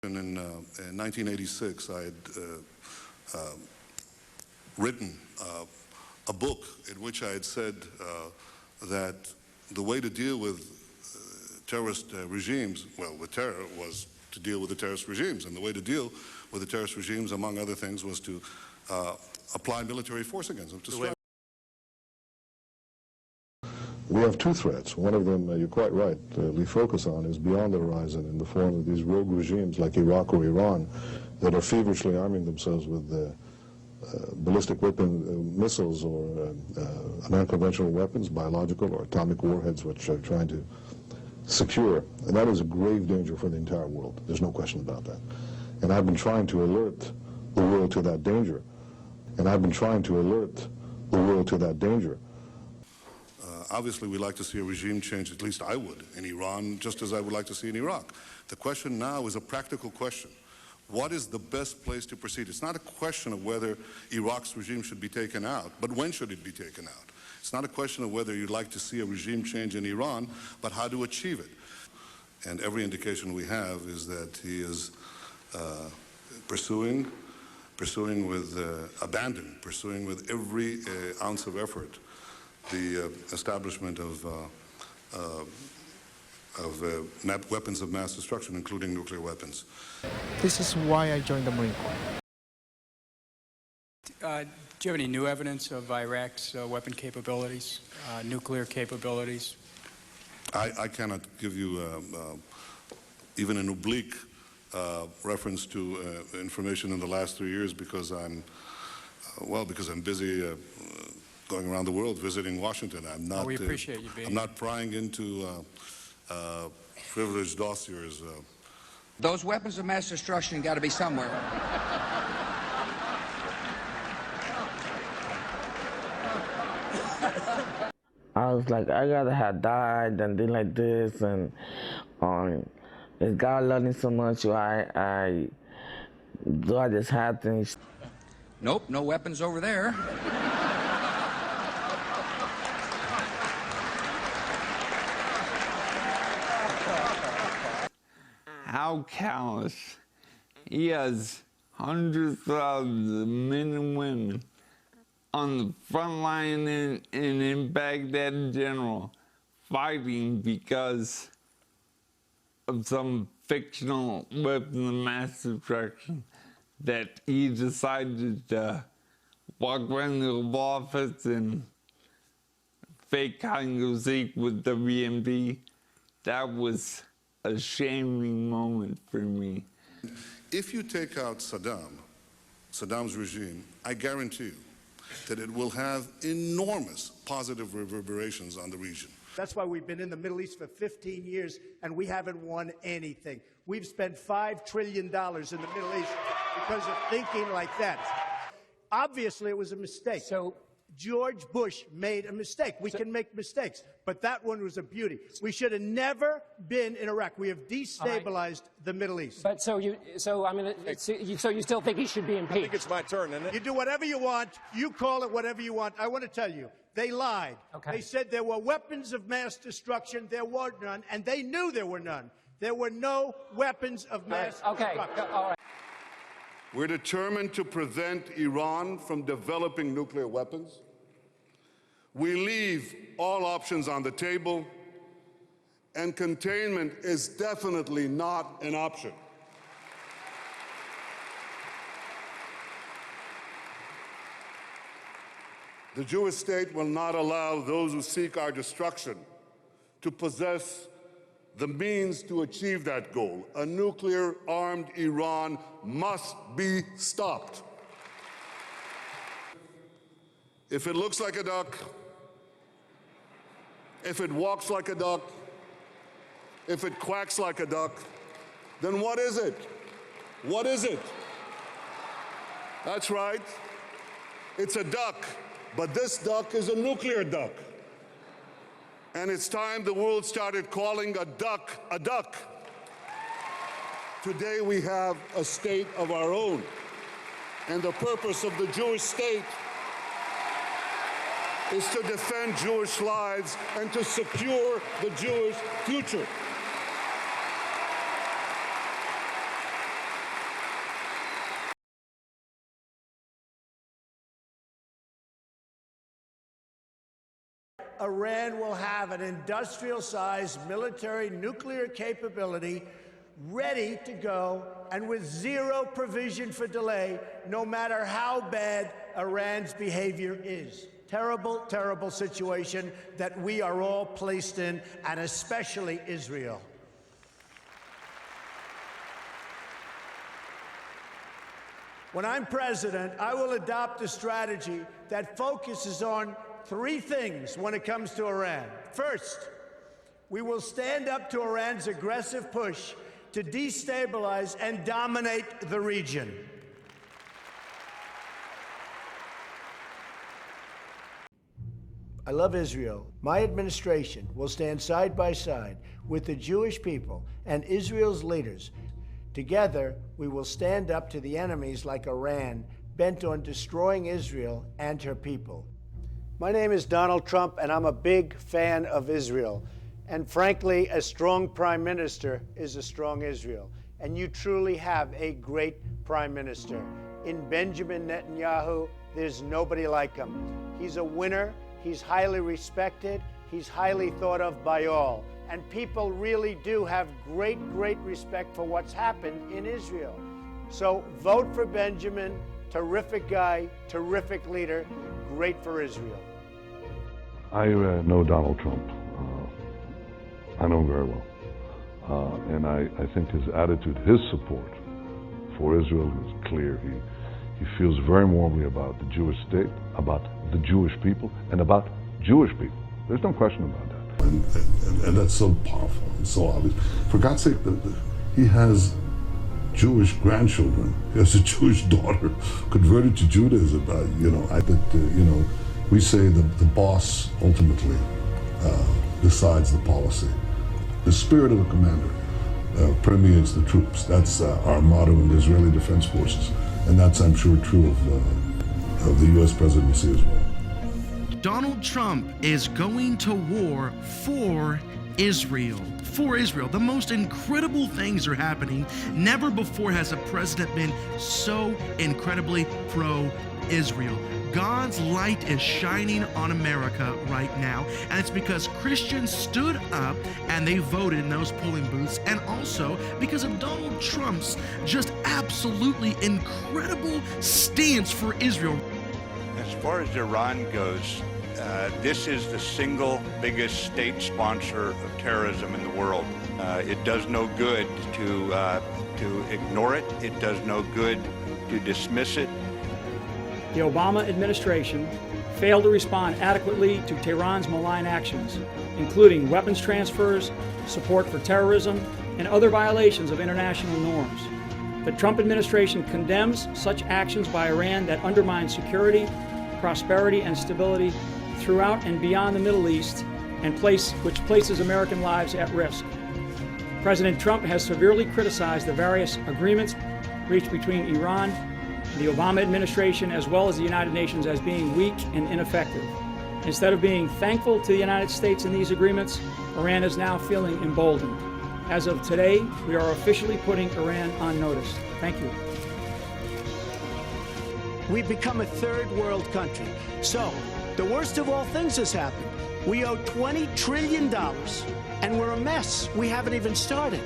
In 1986, I had written a book in which I had said that the way to deal with terrorist regimes, well, with terror, was to deal with the terrorist regimes. And the way to deal with the terrorist regimes, among other things, was to apply military force against them. We have two threats. One of them, you're quite right, we focus on is beyond the horizon in the form of these rogue regimes like Iraq or Iran that are feverishly arming themselves with ballistic weapon missiles or non-conventional weapons, biological or atomic warheads, which are trying to secure. And that is a grave danger for the entire world. There's no question about that. And I've been trying to alert the world to that danger. And I've been trying to alert the world to that danger. Obviously, we'd like to see a regime change, at least I would, in Iran, just as I would like to see in Iraq. The question now is a practical question. What is the best place to proceed? It's not a question of whether Iraq's regime should be taken out, but when should it be taken out? It's not a question of whether you'd like to see a regime change in Iran, but how to achieve it. And every indication we have is that he is pursuing with abandon, pursuing with every ounce of effort the establishment of weapons of mass destruction, including nuclear weapons. This is why I joined the Marine Corps. Do you have any new evidence of Iraq's weapon capabilities, nuclear capabilities? I cannot give you even an oblique reference to information in the last 3 years because I'm busy going around the world visiting Washington. I'm not. We appreciate you being. I'm not prying into privileged dossiers. Those weapons of mass destruction got to be somewhere. I was like, I gotta have died and things like this, and if God loved me so much, I just had things. Nope, no weapons over there. How callous. He has hundreds of thousands of men and women on the front line and in Baghdad in general, fighting because of some fictional weapon of mass destruction that he decided to walk around the Oval Office and fake hide and seek with WMD. That was a shaming moment for me. If you take out Saddam's regime, I guarantee you that it will have enormous positive reverberations on the region. That's why we've been in the Middle East for 15 years and we haven't won anything. We've spent $5 trillion in the Middle East because of thinking like that. Obviously, it was a mistake. So George Bush made a mistake. We can make mistakes, but that one was a beauty. We should have never been in Iraq. We have destabilized the Middle East. But so you still think he should be impeached? I think it's my turn, isn't it? You do whatever you want. You call it whatever you want. I want to tell you, they lied. Okay. They said there were weapons of mass destruction. There were none, and they knew there were none. There were no weapons of mass destruction. All right. We're determined to prevent Iran from developing nuclear weapons. We leave all options on the table, and containment is definitely not an option. The Jewish state will not allow those who seek our destruction to possess the means to achieve that goal. A nuclear-armed Iran must be stopped. If it looks like a duck, if it walks like a duck, if it quacks like a duck, then what is it? What is it? That's right. It's a duck, but this duck is a nuclear duck. And it's time the world started calling a duck a duck. Today we have a state of our own, and the purpose of the Jewish state is to defend Jewish lives and to secure the Jewish future. Iran will have an industrial-sized military nuclear capability ready to go and with zero provision for delay, no matter how bad Iran's behavior is. Terrible, terrible situation that we are all placed in, and especially Israel. When I'm president, I will adopt a strategy that focuses on three things when it comes to Iran. First, we will stand up to Iran's aggressive push to destabilize and dominate the region. I love Israel. My administration will stand side by side with the Jewish people and Israel's leaders. Together, we will stand up to the enemies like Iran, bent on destroying Israel and her people. My name is Donald Trump, and I'm a big fan of Israel. And frankly, a strong prime minister is a strong Israel. And you truly have a great prime minister. In Benjamin Netanyahu, there's nobody like him. He's a winner. He's highly respected. He's highly thought of by all. And people really do have great, great respect for what's happened in Israel. So vote for Benjamin. Terrific guy, terrific leader, great for Israel. I know Donald Trump. I know him very well. And I think his attitude, his support for Israel is clear. He feels very warmly about the Jewish state, about the Jewish people, and about Jewish people. There's no question about that. And that's so powerful and so obvious. For God's sake, he has Jewish grandchildren. He has a Jewish daughter converted to Judaism. I think, we say the boss ultimately decides the policy. The spirit of a commander permeates the troops. That's our motto in the Israeli Defense Forces. And that's, I'm sure, true of the U.S. presidency as well. Donald Trump is going to war for Israel. For Israel. The most incredible things are happening. Never before has a president been so incredibly pro-Israel. God's light is shining on America right now, and it's because Christians stood up and they voted in those polling booths, and also because of Donald Trump's just absolutely incredible stance for Israel. As far as Iran goes, this is the single biggest state sponsor of terrorism in the world. It does no good to ignore it. It does no good to dismiss it. The Obama administration failed to respond adequately to Tehran's malign actions, including weapons transfers, support for terrorism, and other violations of international norms. The Trump administration condemns such actions by Iran that undermine security, prosperity, and stability throughout and beyond the Middle East, and which places American lives at risk. President Trump has severely criticized the various agreements reached between Iran, the Obama administration, as well as the United Nations, as being weak and ineffective. Instead of being thankful to the United States in these agreements, Iran is now feeling emboldened. As of today, we are officially putting Iran on notice. Thank you. We've become a third world country. So, the worst of all things has happened. We owe $20 trillion, and we're a mess. We haven't even started.